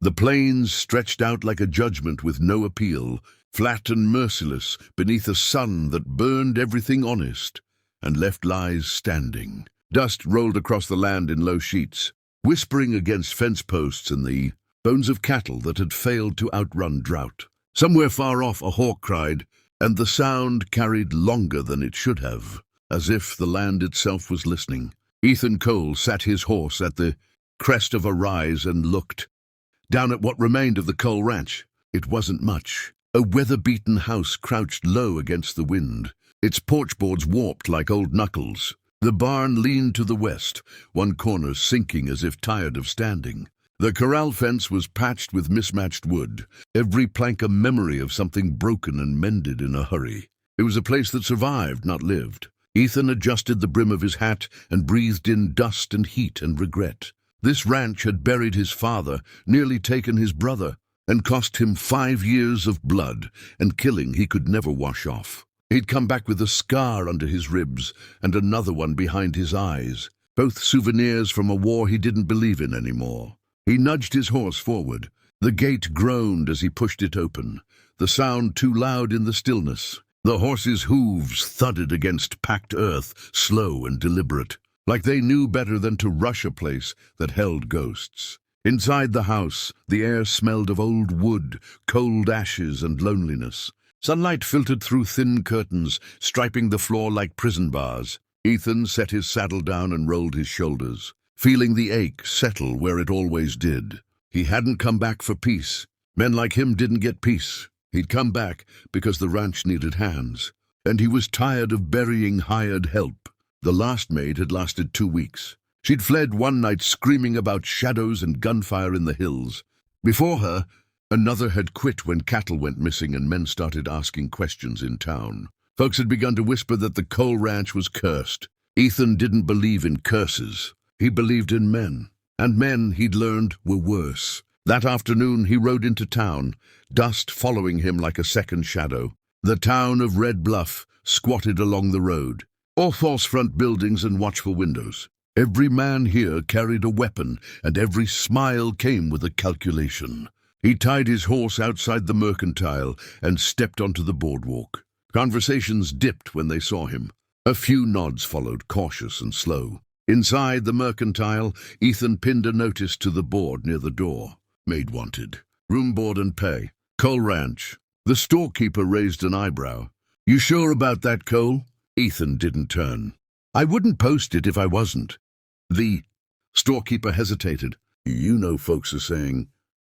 The plains stretched out like a judgment with no appeal, flat and merciless beneath a sun that burned everything honest and left lies standing. Dust rolled across the land in low sheets, whispering against fence posts and the bones of cattle that had failed to outrun drought. Somewhere far off a hawk cried, and the sound carried longer than it should have, as if the land itself was listening. Ethan Cole sat his horse at the crest of a rise and looked down at what remained of the Cole ranch. It wasn't much. A weather-beaten house crouched low against the wind, its porch boards warped like old knuckles. The barn leaned to the west, one corner sinking as if tired of standing. The corral fence was patched with mismatched wood, every plank a memory of something broken and mended in a hurry. It was a place that survived, not lived. Ethan adjusted the brim of his hat and breathed in dust and heat and regret. This ranch had buried his father, nearly taken his brother, and cost him 5 years of blood and killing he could never wash off. He'd come back with a scar under his ribs and another one behind his eyes, both souvenirs from a war he didn't believe in anymore. He nudged his horse forward. The gate groaned as he pushed it open, the sound too loud in the stillness. The horse's hooves thudded against packed earth, slow and deliberate, like they knew better than to rush a place that held ghosts. Inside the house, the air smelled of old wood, cold ashes and loneliness. Sunlight filtered through thin curtains, striping the floor like prison bars. Ethan set his saddle down and rolled his shoulders, feeling the ache settle where it always did. He hadn't come back for peace. Men like him didn't get peace. He'd come back because the ranch needed hands, and he was tired of burying hired help. The last maid had lasted 2 weeks. She'd fled one night screaming about shadows and gunfire in the hills. Before her, another had quit when cattle went missing and men started asking questions in town. Folks had begun to whisper that the Cole Ranch was cursed. Ethan didn't believe in curses. He believed in men, and men, he'd learned, were worse. That afternoon he rode into town, dust following him like a second shadow. The town of Red Bluff squatted along the road, all false front buildings and watchful windows. Every man here carried a weapon, and every smile came with a calculation. He tied his horse outside the mercantile and stepped onto the boardwalk. Conversations dipped when they saw him. A few nods followed, cautious and slow. Inside the mercantile, Ethan pinned a notice to the board near the door. Maid wanted. Room, board and pay. Cole Ranch. The storekeeper raised an eyebrow. You sure about that, Cole? Ethan didn't turn. I wouldn't post it if I wasn't. The storekeeper hesitated. You know folks are saying.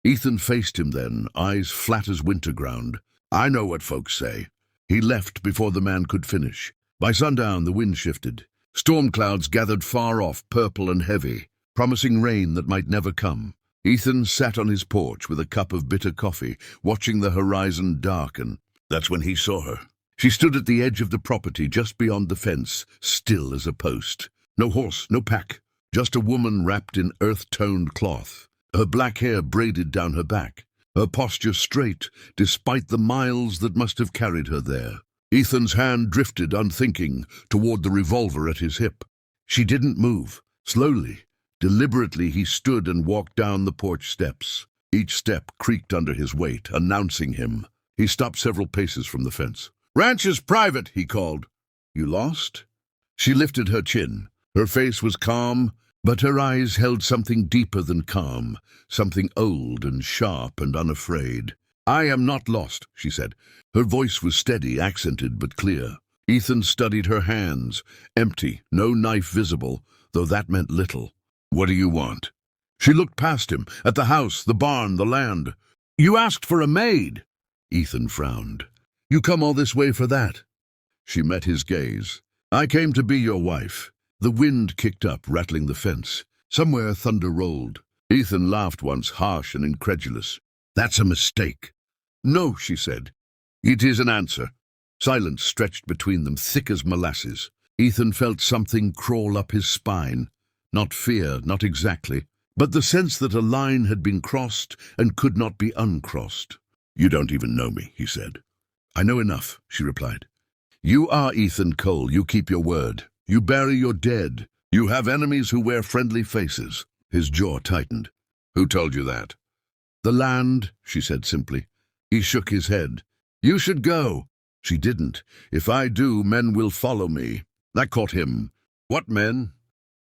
Ethan faced him then, eyes flat as winter ground. I know what folks say. He left before the man could finish. By sundown, the wind shifted. Storm clouds gathered far off, purple and heavy, promising rain that might never come. Ethan sat on his porch with a cup of bitter coffee, watching the horizon darken. That's when he saw her. She stood at the edge of the property, just beyond the fence, still as a post. No horse, no pack, just a woman wrapped in earth-toned cloth, her black hair braided down her back, her posture straight, despite the miles that must have carried her there. Ethan's hand drifted, unthinking, toward the revolver at his hip. She didn't move. Slowly, deliberately, he stood and walked down the porch steps. Each step creaked under his weight, announcing him. He stopped several paces from the fence. "Ranch is private," he called. "You lost?" She lifted her chin. Her face was calm, but her eyes held something deeper than calm, something old and sharp and unafraid. "I am not lost," she said. Her voice was steady, accented but clear. Ethan studied her hands, empty, no knife visible, though that meant little. "What do you want?" She looked past him, at the house, the barn, the land. "You asked for a maid." Ethan frowned. "You come all this way for that?" She met his gaze. "I came to be your wife." The wind kicked up, rattling the fence. Somewhere thunder rolled. Ethan laughed once, harsh and incredulous. "That's a mistake." "No," she said. "It is an answer." Silence stretched between them, thick as molasses. Ethan felt something crawl up his spine. Not fear, not exactly, but the sense that a line had been crossed and could not be uncrossed. "You don't even know me," he said. "I know enough," she replied. "You are Ethan Cole. You keep your word. You bury your dead. You have enemies who wear friendly faces." His jaw tightened. "Who told you that?" "The land," she said simply. He shook his head. "You should go." She didn't. "If I do, men will follow me." That caught him. "What men?"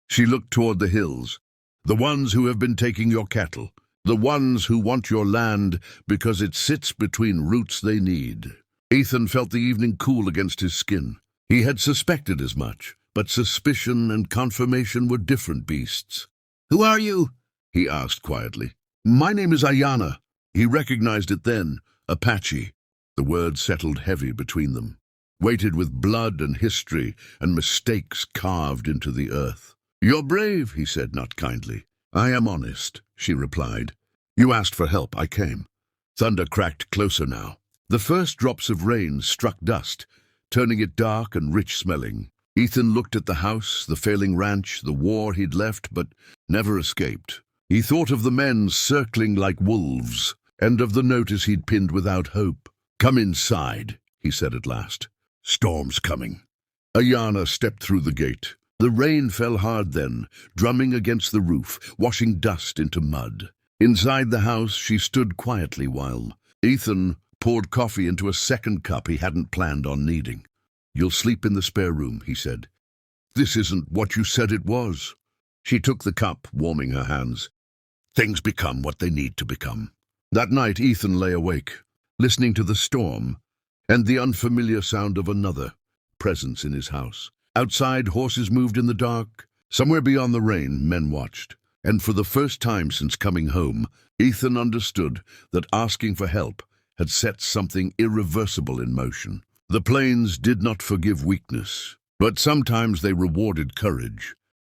She looked toward the hills. "The ones who have been taking your cattle. The ones who want your land because it sits between roots they need." Ethan felt the evening cool against his skin. He had suspected as much, but suspicion and confirmation were different beasts. "Who are you?" he asked quietly. "My name is Ayana." He recognized it then. Apache. The word settled heavy between them, weighted with blood and history and mistakes carved into the earth. "You're brave," he said, not kindly. "I am honest," she replied. "You asked for help, I came." Thunder cracked closer now. The first drops of rain struck dust, turning it dark and rich-smelling. Ethan looked at the house, the failing ranch, the war he'd left but never escaped. He thought of the men circling like wolves, and of the notice he'd pinned without hope. "Come inside," he said at last. "Storm's coming." Ayana stepped through the gate. The rain fell hard then, drumming against the roof, washing dust into mud. Inside the house, she stood quietly while Ethan poured coffee into a second cup he hadn't planned on needing. "You'll sleep in the spare room," he said. "This isn't what you said it was." She took the cup, warming her hands. "Things become what they need to become." That night, Ethan lay awake, listening to the storm and the unfamiliar sound of another presence in his house. Outside, horses moved in the dark. Somewhere beyond the rain, men watched. And for the first time since coming home, Ethan understood that asking for help had set something irreversible in motion. The plains did not forgive weakness, but sometimes they rewarded courage.